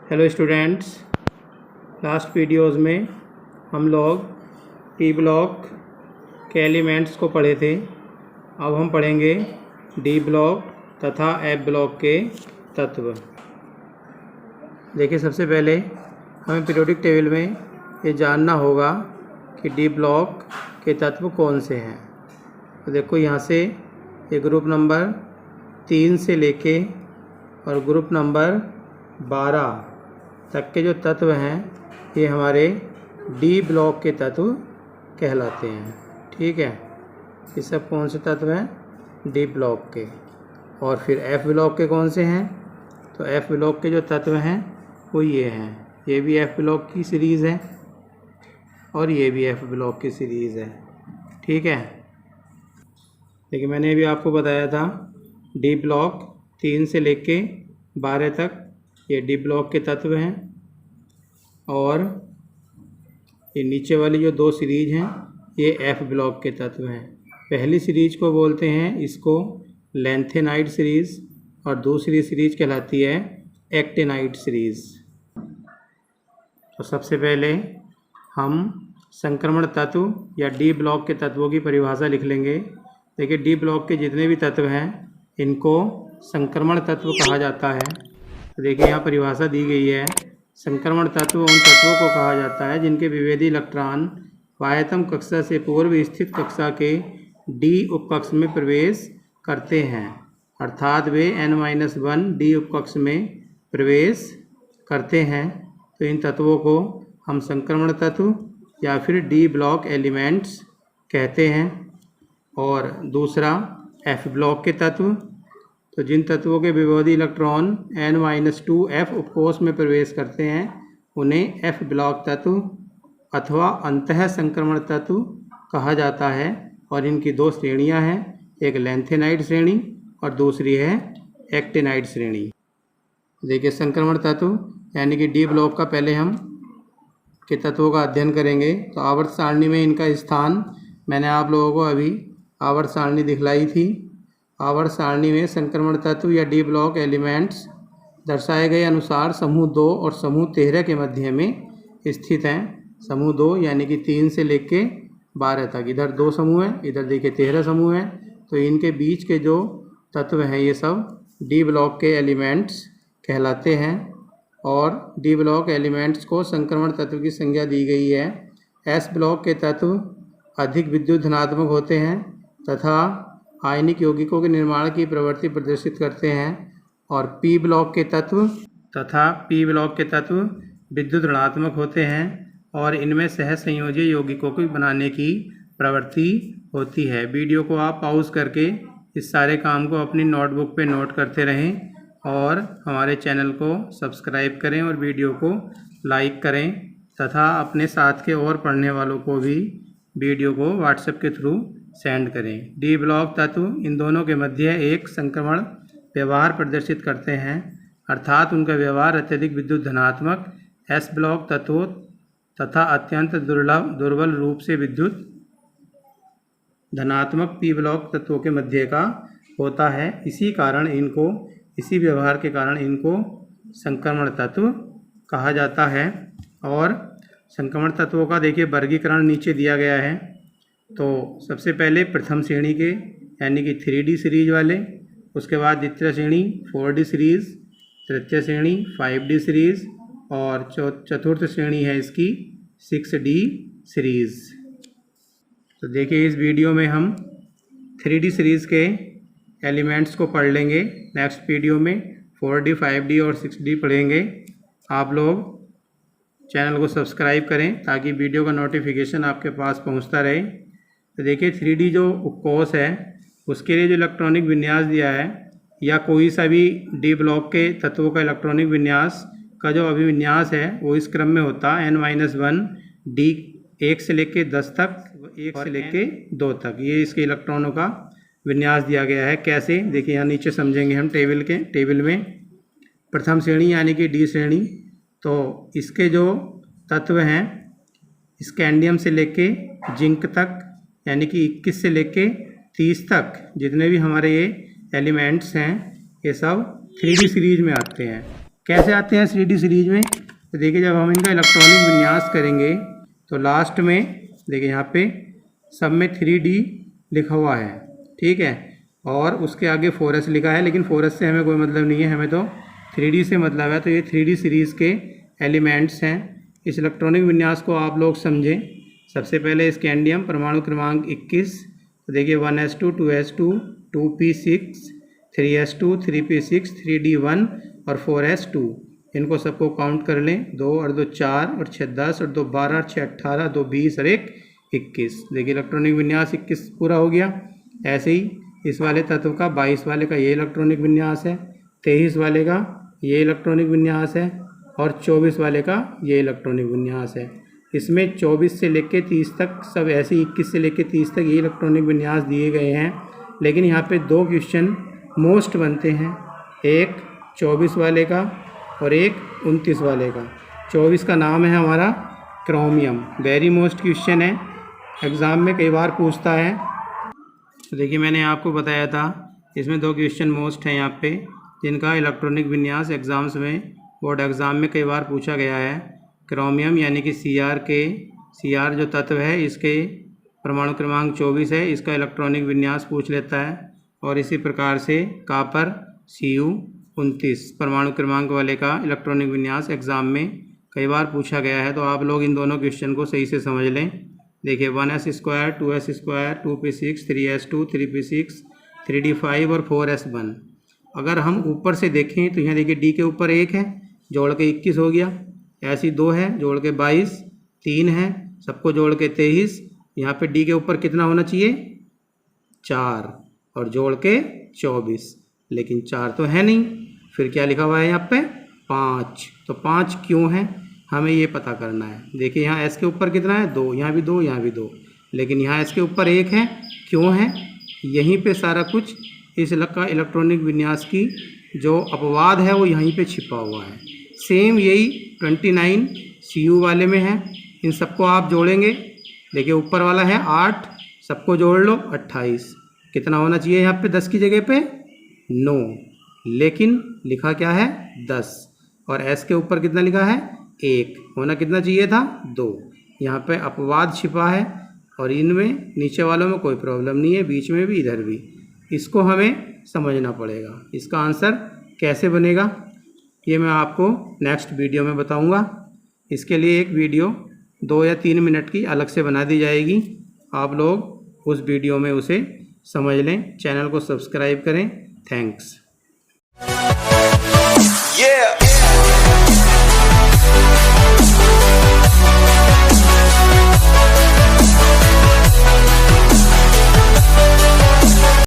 Hello students, last videos में हम लोग टी ब्लॉक के एलिमेंट्स को पढ़े थे। अब हम पढ़ेंगे डी ब्लॉक तथा एफ ब्लॉक के तत्व। देखिए, सबसे पहले हमें पीरियोडिक टेबल में ये जानना होगा कि डी ब्लॉक के तत्व कौन से हैं। तो देखो, यहाँ से ये ग्रुप नंबर 3 से लेके और ग्रुप नंबर 12 तक के जो तत्व हैं ये हमारे डी ब्लॉक के तत्व कहलाते हैं। ठीक है, ये सब कौन से तत्व हैं? डी ब्लॉक के। और फिर एफ ब्लॉक के कौन से हैं? तो एफ ब्लॉक के जो तत्व हैं वो ये हैं। ये भी एफ ब्लॉक की सीरीज़ है और ये भी एफ ब्लॉक की सीरीज़ है। ठीक है, देखिए मैंने अभी आपको बताया था डी ब्लॉक 3 से लेके 12 तक ये डी ब्लॉक के तत्व हैं। और ये नीचे वाली जो 2 सीरीज हैं ये एफ ब्लॉक के तत्व हैं। पहली सीरीज को बोलते हैं इसको लेंथेनाइड सीरीज़ और दूसरी सीरीज कहलाती है एक्टिनाइड सीरीज़। तो सबसे पहले हम संक्रमण तत्व या डी ब्लॉक के तत्वों की परिभाषा लिख लेंगे। देखिए, डी ब्लॉक के जितने भी तत्व हैं इनको संक्रमण तत्व कहा जाता है। तो देखिए, यहाँ परिभाषा दी गई है। संक्रमण तत्व उन तत्वों को कहा जाता है जिनके विभेदी इलेक्ट्रॉन बाह्यतम कक्षा से पूर्व स्थित कक्षा के डी उपकक्ष में प्रवेश करते हैं, अर्थात वे n-1 डी उपकक्ष में प्रवेश करते हैं। तो इन तत्वों को हम संक्रमण तत्व या फिर डी ब्लॉक एलिमेंट्स कहते हैं। और दूसरा एफ ब्लॉक के तत्व, तो जिन तत्वों के विभेदी इलेक्ट्रॉन n-2 एफ उपकोष में प्रवेश करते हैं उन्हें एफ ब्लॉक तत्व अथवा अंतः संक्रमण तत्व कहा जाता है। और इनकी 2 श्रेणियां हैं, एक लेंथेनाइड श्रेणी और दूसरी है एक्टिनाइड श्रेणी। देखिए, संक्रमण तत्व यानी कि डी ब्लॉक का पहले हम के तत्वों का अध्ययन करेंगे। तो आवर्त सारणी में इनका स्थान मैंने आप लोगों को अभी आवर्त सारणी दिखलाई थी। आवर्त सारणी में संक्रमण तत्व या डी ब्लॉक एलिमेंट्स दर्शाए गए अनुसार समूह 2 और समूह 13 के मध्य में स्थित हैं। समूह 2 यानी कि 3 से लेके 12 तक, इधर 2 समूह हैं, इधर देखिए 13 समूह हैं। तो इनके बीच के जो तत्व हैं ये सब डी ब्लॉक के एलिमेंट्स कहलाते हैं। और डी ब्लॉक एलिमेंट्स को संक्रमण तत्व की संज्ञा दी गई है। एस ब्लॉक के तत्व अधिक विद्युत धनात्मक होते हैं तथा आयनिक यौगिकों के निर्माण की प्रवृत्ति प्रदर्शित करते हैं। और पी ब्लॉक के तत्व विद्युत ऋणात्मक होते हैं और इनमें सहसंयोजी यौगिकों को बनाने की प्रवृत्ति होती है। वीडियो को आप पॉज करके इस सारे काम को अपनी नोटबुक पे नोट करते रहें और हमारे चैनल को सब्सक्राइब करें और वीडियो को लाइक करें तथा अपने साथ के और पढ़ने वालों को भी वीडियो को व्हाट्सएप के थ्रू सेंड करें। डी ब्लॉक तत्व इन दोनों के मध्य एक संक्रमण व्यवहार प्रदर्शित करते हैं, अर्थात उनका व्यवहार अत्यधिक विद्युत धनात्मक एस ब्लॉक तत्वों तथा अत्यंत दुर्बल रूप से विद्युत धनात्मक पी ब्लॉक तत्वों के मध्य का होता है। इसी व्यवहार के कारण इनको संक्रमण तत्व कहा जाता है। और संक्रमण तत्वों का देखिए वर्गीकरण नीचे दिया गया है। तो सबसे पहले प्रथम श्रेणी के यानी कि 3D सीरीज वाले, उसके बाद द्वितीय श्रेणी 4D सीरीज़, तृतीय श्रेणी 5D सीरीज़ और चतुर्थ श्रेणी है इसकी 6D सीरीज़। तो देखिए, इस वीडियो में हम 3D सीरीज़ के एलिमेंट्स को पढ़ लेंगे। नेक्स्ट वीडियो में 4D, 5D और 6D पढ़ेंगे। आप लोग चैनल को सब्सक्राइब करें ताकि वीडियो का नोटिफिकेशन आपके पास पहुंचता रहे। तो देखिए, 3D जो उपकोष है उसके लिए जो इलेक्ट्रॉनिक विन्यास दिया है या कोई सा भी डी ब्लॉक के तत्वों का इलेक्ट्रॉनिक विन्यास का जो अभिविन्यास है वो इस क्रम में होता है n-1 डी 1 से लेके 10 तक, 1 से लेके 2 तक। ये इसके इलेक्ट्रॉनों का विन्यास दिया गया है। कैसे? देखिए, यहाँ नीचे समझेंगे हम टेबल में प्रथम श्रेणी यानी कि डी श्रेणी। तो इसके जो तत्व हैं स्कैंडियम से लेके जिंक तक यानी कि 21 से लेके 30 तक जितने भी हमारे ये एलिमेंट्स हैं ये सब 3D सीरीज में आते हैं। कैसे आते हैं 3D सीरीज में? तो देखिए जब हम इनका इलेक्ट्रॉनिक विन्यास करेंगे तो लास्ट में देखिए यहाँ पे सब में 3D लिखा हुआ है, ठीक है, और उसके आगे 4S लिखा है, लेकिन 4S से हमें कोई मतलब नहीं है, हमें तो 3D से मतलब है। तो ये 3D सीरीज़ के एलिमेंट्स हैं। इस इलेक्ट्रॉनिक विन्यास को आप लोग समझें। सबसे पहले स्कैंडियम परमाणु क्रमांक 21, तो देखिए 1s2 2s2 2p6 3s2 3p6 3d1 और 4s2। इनको सबको काउंट कर लें, 2 और 2 4 और 6 10 और 2 12 और 6 18 2 20 और 1 21। देखिए इलेक्ट्रॉनिक विन्यास 21 पूरा हो गया। ऐसे ही इस वाले तत्व का 22 वाले का ये इलेक्ट्रॉनिक विन्यास है, 23 वाले का ये इलेक्ट्रॉनिक विन्यास है और 24 वाले का ये इलेक्ट्रॉनिक विन्यास है। इसमें 24 से लेकर 30 तक सब ऐसे, 21 से लेकर 30 तक ये इलेक्ट्रॉनिक विन्यास दिए गए हैं। लेकिन यहाँ पे 2 क्वेश्चन मोस्ट बनते हैं, एक 24 वाले का और एक 29 वाले का। 24 का नाम है हमारा क्रोमियम, वेरी मोस्ट क्वेश्चन है, एग्ज़ाम में कई बार पूछता है। तो देखिए मैंने आपको बताया था इसमें 2 क्वेश्चन मोस्ट हैं यहाँ पे, जिनका इलेक्ट्रॉनिक विन्यास एग्ज़ाम्स में, बोर्ड एग्ज़ाम में कई बार पूछा गया है। क्रोमियम यानी कि Cr जो तत्व है इसके परमाणु क्रमांक 24 है, इसका इलेक्ट्रॉनिक विन्यास पूछ लेता है। और इसी प्रकार से कॉपर Cu 29 परमाणु क्रमांक वाले का इलेक्ट्रॉनिक विन्यास एग्ज़ाम में कई बार पूछा गया है। तो आप लोग इन दोनों क्वेश्चन को सही से समझ लें। देखिए 1s² 2s² 2p6 3s2 3p6 3d5 और 4s1। अगर हम ऊपर से देखें तो यहाँ देखिए D के ऊपर 1 है, जोड़ के 21 हो गया, ऐसी 2 है जोड़ के 22, 3 है सबको जोड़ के 23। यहाँ पे D के ऊपर कितना होना चाहिए? 4 और जोड़ के 24, लेकिन 4 तो है नहीं, फिर क्या लिखा हुआ है यहाँ पे? 5। तो 5 क्यों है हमें ये पता करना है। देखिए यहाँ S के ऊपर कितना है? 2, यहाँ भी 2, यहाँ भी 2, लेकिन यहाँ S के ऊपर 1 है, क्यों है? यहीं पे सारा कुछ इस का इलेक्ट्रॉनिक विन्यास की जो अपवाद है वो यहीं पे छिपा हुआ है। सेम यही 29 Cu वाले में है। इन सबको आप जोड़ेंगे, देखिए ऊपर वाला है 8, सबको जोड़ लो 28। कितना होना चाहिए यहाँ पे 10 की जगह पे? 9, लेकिन लिखा क्या है? 10। और S के ऊपर कितना लिखा है? 1, होना कितना चाहिए था? 2। यहाँ पे अपवाद छिपा है और इनमें नीचे वालों में कोई प्रॉब्लम नहीं है, बीच में भी इधर भी। इसको हमें समझना पड़ेगा। इसका आंसर कैसे बनेगा ये मैं आपको नेक्स्ट वीडियो में बताऊंगा। इसके लिए एक वीडियो 2 या 3 मिनट की अलग से बना दी जाएगी, आप लोग उस वीडियो में उसे समझ लें। चैनल को सब्सक्राइब करें। थैंक्स।